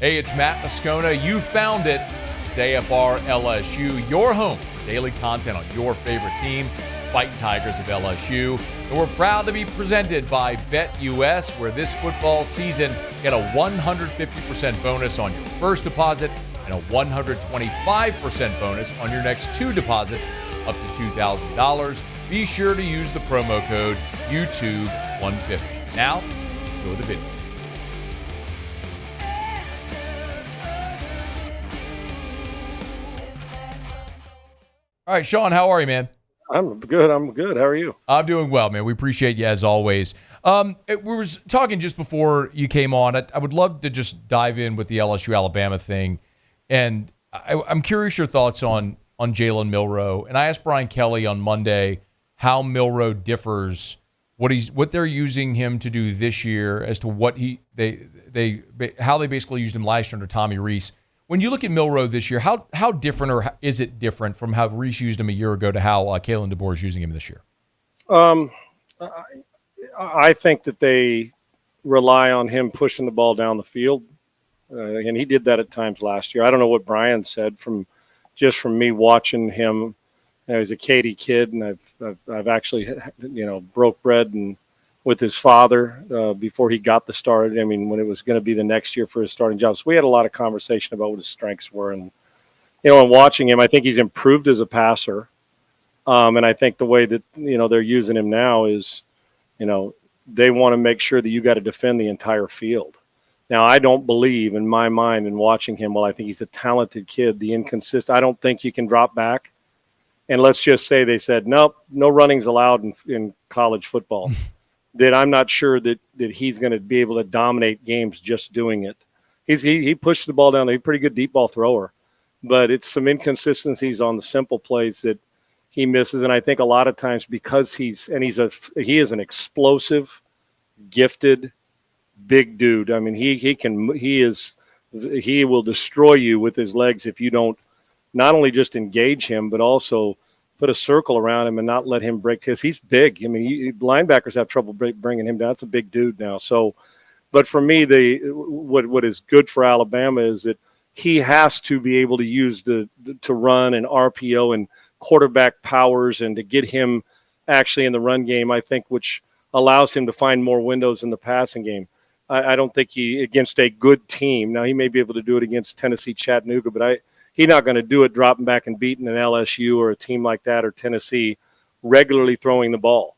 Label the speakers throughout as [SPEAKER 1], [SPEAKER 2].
[SPEAKER 1] Hey, it's Matt Moscona. You found it. It's AFR LSU, your home for daily content on your favorite team, Fighting Tigers of LSU. And we're proud to be presented by BetUS, where this football season, get a 150% bonus on your first deposit and a 125% bonus on your next two deposits up to $2,000. Be sure to use the promo code YouTube150. Now, enjoy the video. All right, Sean, how are you, man?
[SPEAKER 2] I'm good. How are you?
[SPEAKER 1] I'm doing well, man. We appreciate you as always. We were talking just before you came on. I would love to just dive in with the LSU Alabama thing, and I'm curious your thoughts on Jalen Milroe. And I asked Brian Kelly on Monday how Milroe differs, what they're using him to do this year as to what how they basically used him last year under Tommy Rees. When you look at Milroe this year, how different, or is it different from how Rees used him a year ago to how Kalen DeBoer is using him this year?
[SPEAKER 2] I think that they rely on him pushing the ball down the field, and he did that at times last year. I don't know what Brian said from me watching him. You know, he's a Katy kid, and I've actually broke bread and with his father before he got the start. I mean, when it was going to be the next year for his starting job. So we had a lot of conversation about what his strengths were. And, and watching him, I think he's improved as a passer. And I think the way that, they're using him now is, they want to make sure that you got to defend the entire field. Now, I don't believe in my mind in watching him, I think he's a talented kid, the inconsistent. I don't think you can drop back. And let's just say they said, nope, no running's allowed in college football. That I'm not sure that he's going to be able to dominate games just doing it. He pushed the ball down. He's a pretty good deep ball thrower, but it's some inconsistencies on the simple plays that he misses. And I think a lot of times because he is an explosive, gifted, big dude. I mean, he will destroy you with his legs if you don't not only just engage him, but also put a circle around him and not let him break his. He's big. I mean, linebackers have trouble bringing him down. That's a big dude now. So, but for me, what is good for Alabama is that he has to be able to use to run and RPO and quarterback powers and to get him actually in the run game, I think, which allows him to find more windows in the passing game. I don't think against a good team. Now, he may be able to do it against Tennessee, Chattanooga, but he's not going to do it dropping back and beating an LSU or a team like that or Tennessee regularly throwing the ball.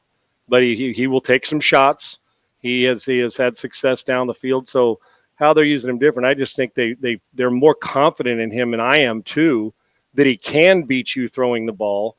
[SPEAKER 2] But he will take some shots. He has had success down the field. So how they're using him different, I just think they're more confident in him, and I am too, that he can beat you throwing the ball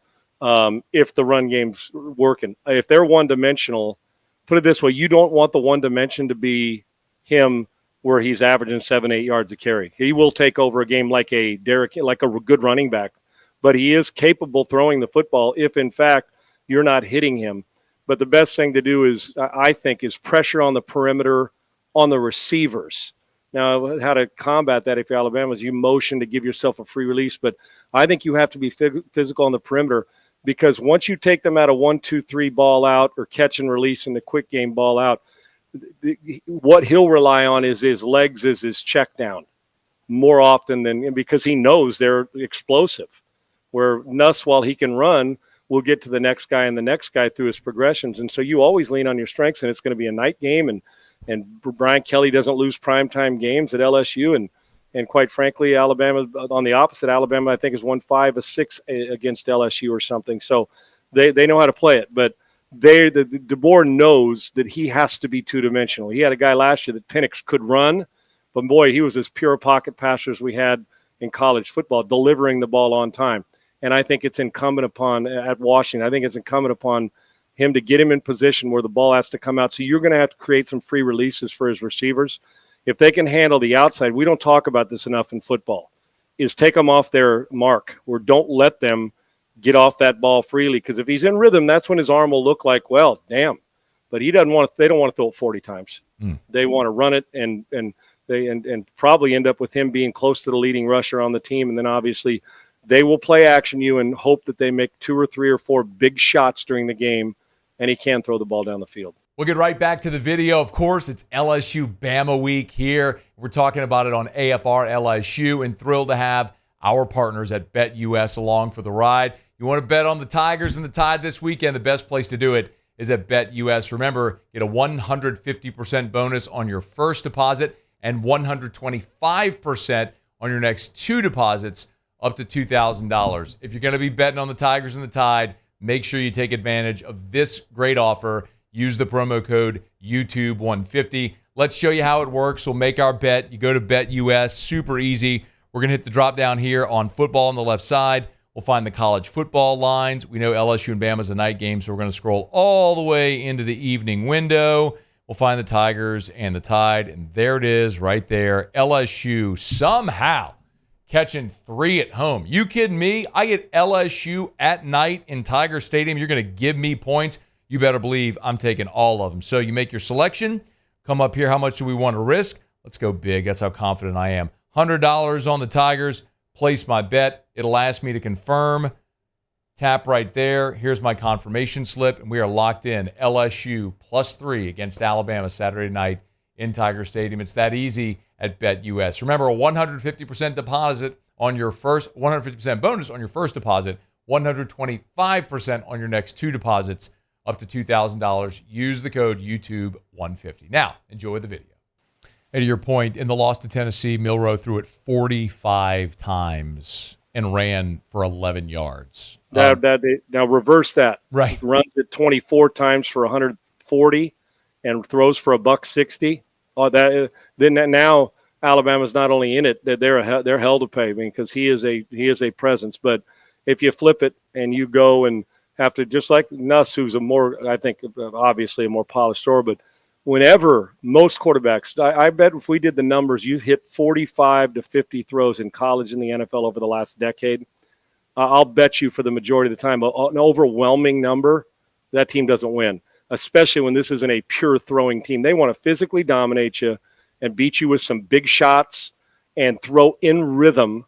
[SPEAKER 2] if the run game's working. If they're one-dimensional, put it this way, you don't want the one dimension to be him where he's averaging 7-8 yards a carry. He will take over a game like a good running back, but he is capable throwing the football if, in fact, you're not hitting him. But the best thing to do is, I think, is pressure on the perimeter on the receivers. Now, how to combat that if you're Alabama is you motion to give yourself a free release, but I think you have to be physical on the perimeter because once you take them out of 1-2-3 ball out or catch and release in the quick game ball out, what he'll rely on is his legs, is his check down more often than because he knows they're explosive. Where Nuss, while he can run, will get to the next guy and the next guy through his progressions. And so you always lean on your strengths, and it's going to be a night game. And Brian Kelly doesn't lose primetime games at LSU. And quite frankly, Alabama, on the opposite, Alabama, I think, has won 5 of 6 against LSU or something. So they know how to play it. But DeBoer knows that he has to be two-dimensional. He had a guy last year that Penix could run, but boy, he was as pure pocket passer as we had in college football, delivering the ball on time. And I think it's incumbent upon, at Washington, I think it's incumbent upon him to get him in position where the ball has to come out. So you're going to have to create some free releases for his receivers. If they can handle the outside, we don't talk about this enough in football, is take them off their mark or don't let them get off that ball freely, because if he's in rhythm, that's when his arm will look like, well, damn. But they don't want to throw it 40 times. They want to run it and probably end up with him being close to the leading rusher on the team. And then obviously they will play action you and hope that they make 2 or 3 or 4 big shots during the game, and he can throw the ball down the field.
[SPEAKER 1] We'll get right back to the video. Of course, it's LSU Bama week here. We're talking about it on AFR LSU, and thrilled to have our partners at BetUS along for the ride. You want to bet on the Tigers and the Tide this weekend? The best place to do it is at BetUS. Remember, get a 150% bonus on your first deposit and 125% on your next two deposits up to $2,000. If you're going to be betting on the Tigers and the Tide, make sure you take advantage of this great offer. Use the promo code YouTube150. Let's show you how it works. We'll make our bet. You go to BetUS. Super easy. We're going to hit the drop down here on football on the left side. We'll find the college football lines. We know LSU and Bama is a night game, so we're going to scroll all the way into the evening window. We'll find the Tigers and the Tide, and there it is right there. LSU somehow catching 3 at home. You kidding me? I get LSU at night in Tiger Stadium. You're going to give me points. You better believe I'm taking all of them. So you make your selection. Come up here. How much do we want to risk? Let's go big. That's how confident I am. $100 on the Tigers. Place my bet. It'll ask me to confirm. Tap right there. Here's my confirmation slip, and we are locked in. LSU +3 against Alabama Saturday night in Tiger Stadium. It's that easy at BetUS. Remember, a 150% deposit on your first, 150% bonus on your first deposit, 125% on your next two deposits, up to $2,000. Use the code YouTube150. Now, enjoy the video. And to your point, in the loss to Tennessee, Milroe threw it 45 times and ran for 11 yards.
[SPEAKER 2] Now reverse that.
[SPEAKER 1] Right.
[SPEAKER 2] He runs it 24 times for 140 and throws for $160. Oh, now Alabama's not only in it, they're hell to pay. I mean, because he is a presence. But if you flip it and you go and have to, just like Nuss, who's obviously a more polished thrower, but whenever most quarterbacks, I bet if we did the numbers, you hit 45 to 50 throws in college and the NFL over the last decade. I'll bet you for the majority of the time, an overwhelming number, that team doesn't win, especially when this isn't a pure throwing team. They want to physically dominate you and beat you with some big shots and throw in rhythm.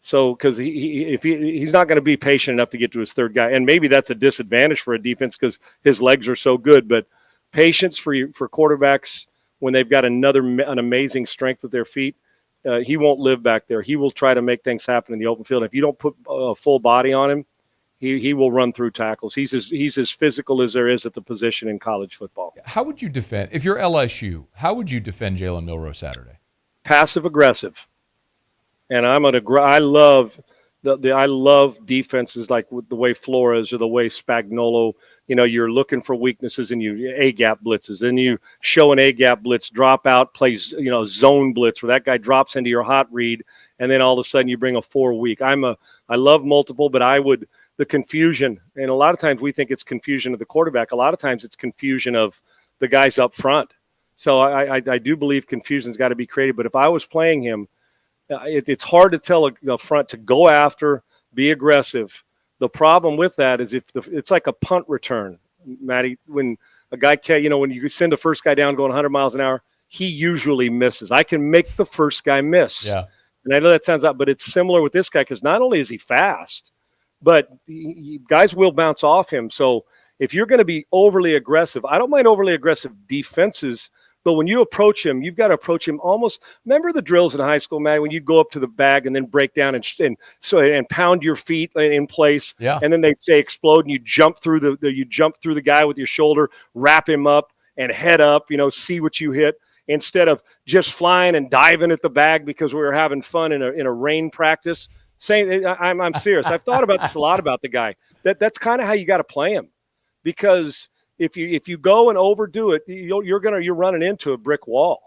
[SPEAKER 2] So, because he's not going to be patient enough to get to his third guy, and maybe that's a disadvantage for a defense because his legs are so good. But patience for quarterbacks when they've got an amazing strength with their feet, he won't live back there. He will try to make things happen in the open field. If you don't put a full body on him, he will run through tackles. He's as physical as there is at the position in college football.
[SPEAKER 1] How would you defend, if you're LSU, how would you defend Jalen Milroe Saturday?
[SPEAKER 2] Passive aggressive. And I love defenses like the way Flores or the way Spagnuolo, you're looking for weaknesses and you A-gap blitzes. And you show an A-gap blitz, drop out, plays, zone blitz where that guy drops into your hot read, and then all of a sudden you bring a 4-week. I love multiple, but the confusion, and a lot of times we think it's confusion of the quarterback. A lot of times it's confusion of the guys up front. So I do believe confusion's got to be created. But if I was playing him, it's hard to tell a front to go after, be aggressive. The problem with that is it's like a punt return, Matty. When a guy when you send the first guy down going 100 miles an hour, he usually misses. I can make the first guy miss. Yeah. And I know that sounds out, but it's similar with this guy because not only is he fast, but guys will bounce off him. So if you're going to be overly aggressive, I don't mind overly aggressive defenses. But when you approach him, you've got to approach him almost. Remember the drills in high school, man, when you'd go up to the bag and then break down and pound your feet in place,
[SPEAKER 1] yeah.
[SPEAKER 2] And then they'd say explode, and you jump through the guy with your shoulder, wrap him up, and head up. See what you hit instead of just flying and diving at the bag because we were having fun in a rain practice. I'm serious. I've thought about this a lot about the guy. That's kind of how you got to play him, because if you go and overdo it, you're running into a brick wall.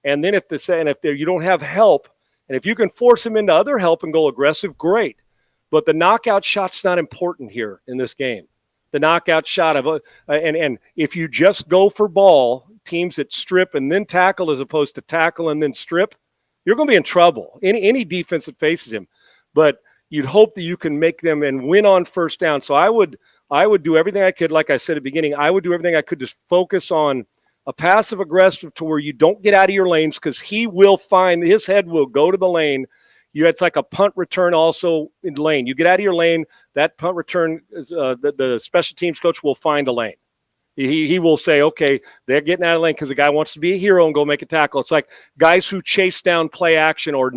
[SPEAKER 2] And then if you don't have help, and if you can force him into other help and go aggressive, great. But the knockout shot's not important here in this game. The knockout shot and if you just go for ball, teams that strip and then tackle as opposed to tackle and then strip, you're going to be in trouble. Any defense that faces him, but you'd hope that you can make them and win on first down. So I would do everything I could. Like I said at the beginning, I would do everything I could to focus on a passive aggressive to where you don't get out of your lanes, because he will find his head will go to the lane. It's like a punt return also in lane. You get out of your lane, that punt return, the special teams coach will find a lane. He will say, okay, they're getting out of the lane because the guy wants to be a hero and go make a tackle. It's like guys who chase down play action or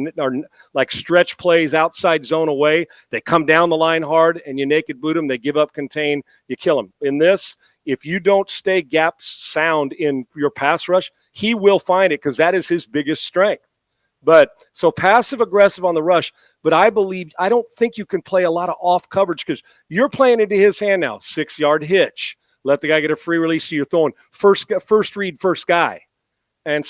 [SPEAKER 2] like stretch plays outside zone away. They come down the line hard and you naked boot them. They give up contain. You kill them. In this, if you don't stay gap sound in your pass rush, he will find it because that is his biggest strength. But so passive aggressive on the rush. But I don't think you can play a lot of off coverage because you're playing into his hand now. 6-yard hitch. Let the guy get a free release, so you're throwing first read, first guy. And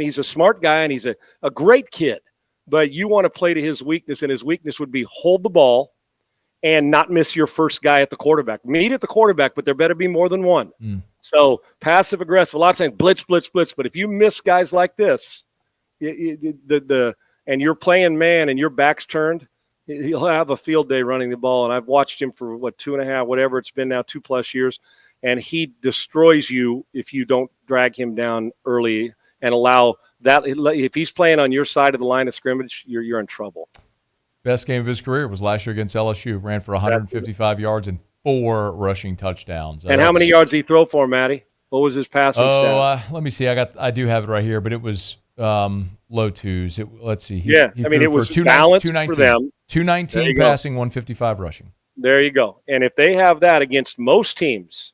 [SPEAKER 2] he's a smart guy, and he's a great kid. But you want to play to his weakness, and his weakness would be hold the ball and not miss your first guy at the quarterback. Meet at the quarterback, but there better be more than one. So passive-aggressive, a lot of times blitz, blitz, blitz. But if you miss guys like this, and you're playing man and your back's turned, he'll have a field day running the ball. And I've watched him for, 2.5, whatever it's been now, 2+ years. And he destroys you if you don't drag him down early and allow that. If he's playing on your side of the line of scrimmage, you're in trouble.
[SPEAKER 1] Best game of his career was last year against LSU. Ran for 155 yards and 4 rushing touchdowns.
[SPEAKER 2] And how many yards did he throw for, Matty? What was his passing stat?
[SPEAKER 1] Let me see. I do have it right here, but it was low twos. Let's see. He
[SPEAKER 2] it was balanced for them.
[SPEAKER 1] 219 passing, 155 rushing.
[SPEAKER 2] There you go. And if they have that against most teams,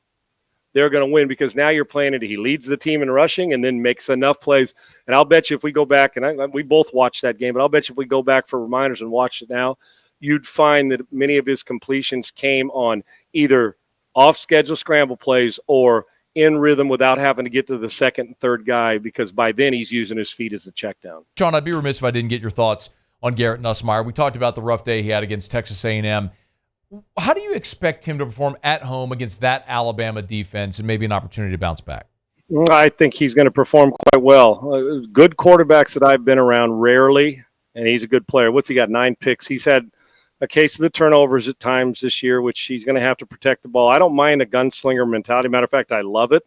[SPEAKER 2] they're going to win because now you're playing it. He leads the team in rushing and then makes enough plays. And I'll bet you if we go back, and we both watched that game, but I'll bet you if we go back for reminders and watch it now, you'd find that many of his completions came on either off-schedule scramble plays or in rhythm without having to get to the second and third guy because by then he's using his feet as the check down.
[SPEAKER 1] Sean, I'd be remiss if I didn't get your thoughts on Garrett Nussmeier. We talked about the rough day he had against Texas A&M. How do you expect him to perform at home against that Alabama defense and maybe an opportunity to bounce back?
[SPEAKER 2] I think he's going to perform quite well. Good quarterbacks that I've been around rarely, and he's a good player. What's he got? 9 picks. He's had a case of the turnovers at times this year, which he's going to have to protect the ball. I don't mind a gunslinger mentality. Matter of fact, I love it.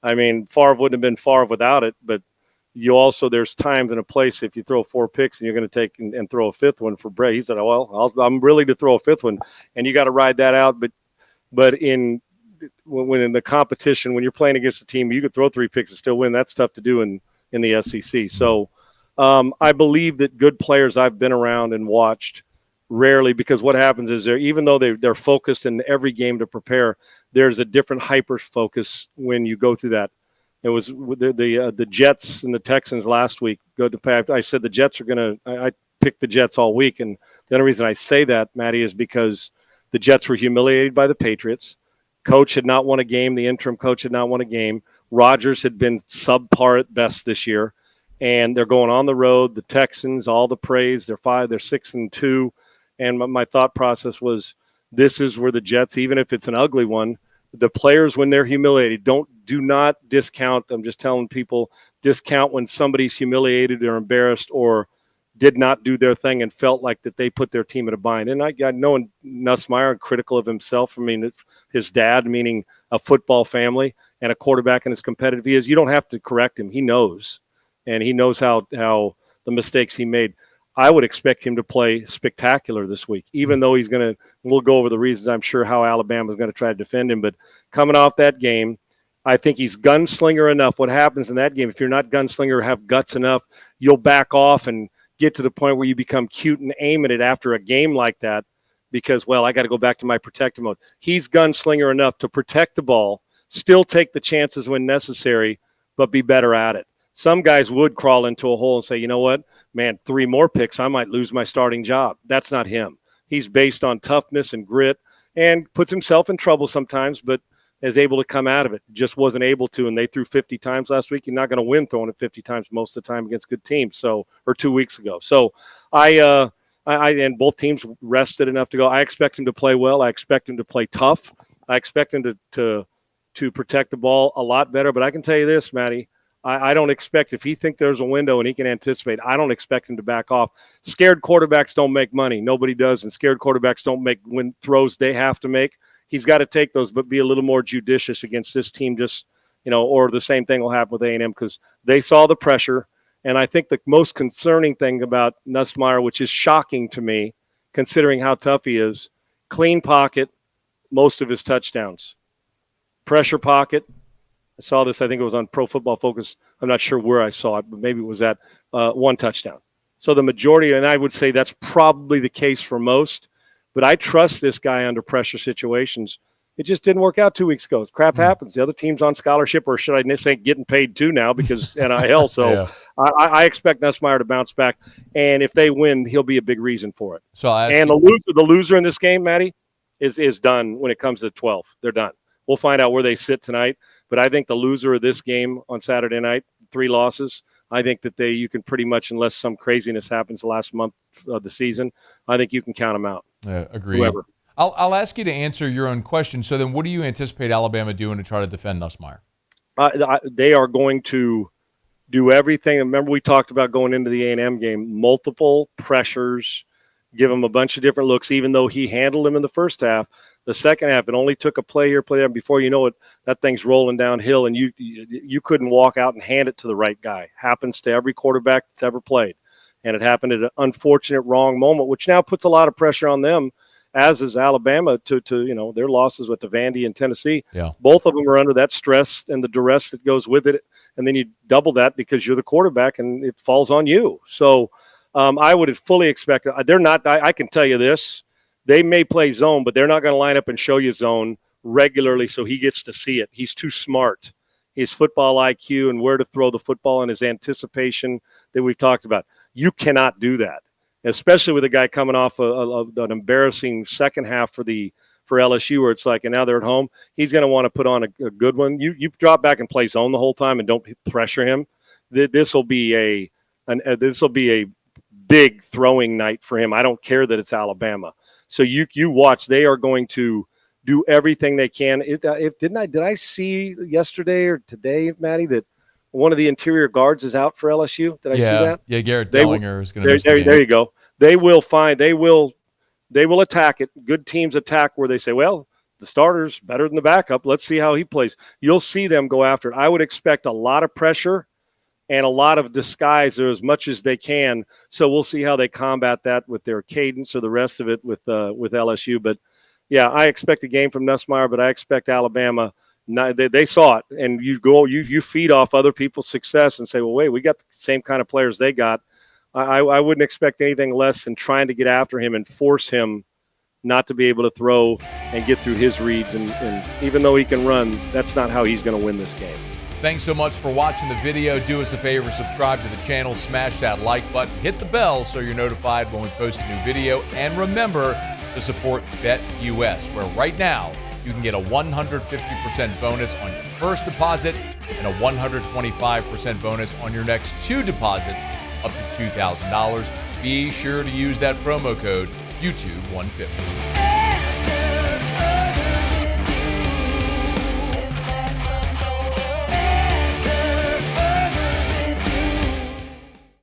[SPEAKER 2] I mean, Favre wouldn't have been Favre without it, but there's times and a place if you throw 4 picks and you're going to take and throw a 5th one for Bray. He said, well, I'm really to throw a 5th one, and you got to ride that out. But when in the competition, when you're playing against a team, you could throw 3 picks and still win. That's tough to do in the SEC. So I believe that good players I've been around and watched rarely, because what happens is even though they're focused in every game to prepare, there's a different hyper focus when you go through that. It was the Jets and the Texans last week. I said the Jets are going to – I picked the Jets all week, and the only reason I say that, Matty, is because the Jets were humiliated by the Patriots. Coach had not won a game. The interim coach had not won a game. Rodgers had been subpar at best this year, and they're going on the road. The Texans, all the praise. They're 6-2, and my thought process was this is where the Jets, even if it's an ugly one, the players, when they're humiliated, do not discount. I'm just telling people, discount when somebody's humiliated or embarrassed or did not do their thing and felt like that they put their team in a bind. And I know Nussmeier, critical of himself. I mean, his dad, meaning a football family and a quarterback, and as competitive he is, you don't have to correct him. He knows, and he knows how the mistakes he made. I would expect him to play spectacular this week, even though we'll go over the reasons, I'm sure, how Alabama's going to try to defend him. But coming off that game, I think he's gunslinger enough. What happens in that game, if you're not gunslinger or have guts enough, you'll back off and get to the point where you become cute and aim at it after a game like that because, well, I got to go back to my protective mode. He's gunslinger enough to protect the ball, still take the chances when necessary, but be better at it. Some guys would crawl into a hole and say, you know what, man, 3 more picks, I might lose my starting job. That's not him. He's based on toughness and grit and puts himself in trouble sometimes, but is able to come out of it. Just wasn't able to, and they threw 50 times last week. You're not going to win throwing it 50 times most of the time against good teams. or 2 weeks ago. So I and both teams rested enough to go. I expect him to play well. I expect him to play tough. I expect him to protect the ball a lot better. But I can tell you this, Matty, I don't expect, if he thinks there's a window and he can anticipate, I don't expect him to back off. Scared quarterbacks don't make money. Nobody does, and scared quarterbacks don't make when throws they have to make. He's got to take those, but be a little more judicious against this team. Just, or the same thing will happen with A&M because they saw the pressure. And I think the most concerning thing about Nussmeier, which is shocking to me, considering how tough he is, clean pocket, most of his touchdowns. pressure pocket. I saw this, I think it was on Pro Football Focus. I'm not sure where I saw it, but maybe it was at 1 touchdown. So the majority, and I would say that's probably the case for most, but I trust this guy under pressure situations. It just didn't work out 2 weeks ago. Crap happens. The other team's on scholarship, or should I say getting paid too now because NIL. So
[SPEAKER 1] Yeah.
[SPEAKER 2] I expect Nussmeier to bounce back, and if they win, he'll be a big reason for it.
[SPEAKER 1] So
[SPEAKER 2] the loser in this game, Matty, is done when it comes to 12. They're done. We'll find out where they sit tonight, but I think the loser of this game on Saturday night, 3 losses, I think that you can pretty much, unless some craziness happens the last month of the season, I think you can count them out.
[SPEAKER 1] Yeah, agreed.
[SPEAKER 2] Whoever.
[SPEAKER 1] I'll ask you to answer your own question. So then what do you anticipate Alabama doing to try to defend Nussmeier?
[SPEAKER 2] They are going to do everything. Remember, we talked about going into the A&M game, multiple pressures, give him a bunch of different looks, even though he handled him in the first half. The second half, it only took a play here, play there. Before you know it, that thing's rolling downhill, and you couldn't walk out and hand it to the right guy. Happens to every quarterback that's ever played. And it happened at an unfortunate wrong moment, which now puts a lot of pressure on them, as is Alabama, to their losses with Vandy and Tennessee.
[SPEAKER 1] Yeah.
[SPEAKER 2] Both of them are under that stress and the duress that goes with it. And then you double that because you're the quarterback and it falls on you. So I would have fully expected – they're not – I can tell you this. They may play zone, but they're not going to line up and show you zone regularly so he gets to see it. He's too smart. His football IQ and where to throw the football and his anticipation that we've talked about. You cannot do that, especially with a guy coming off an embarrassing second half for LSU where it's like, and now they're at home. He's going to want to put on a good one. You drop back and play zone the whole time and don't pressure him. This will be a big throwing night for him. I don't care that it's Alabama. So you watch. They are going to do everything they can. Did I see yesterday or today, Matty, that one of the interior guards is out for LSU? Did I see that?
[SPEAKER 1] Yeah, Garrett Dellinger is going to miss the game.
[SPEAKER 2] There you go. They will attack it. Good teams attack where they say, well, the starter's better than the backup. Let's see how he plays. You'll see them go after it. I would expect a lot of pressure and a lot of disguise or as much as they can. So we'll see how they combat that with their cadence or the rest of it with LSU. But, yeah, I expect a game from Nussmeier, but I expect Alabama. They saw it, and you feed off other people's success and say, well, wait, we got the same kind of players they got. I wouldn't expect anything less than trying to get after him and force him not to be able to throw and get through his reads. And even though he can run, that's not how he's going to win this game.
[SPEAKER 1] Thanks so much for watching the video. Do us a favor, subscribe to the channel, smash that like button, hit the bell so you're notified when we post a new video, and remember to support BetUS, where right now you can get a 150% bonus on your first deposit and a 125% bonus on your next 2 deposits up to $2,000. Be sure to use that promo code YouTube150.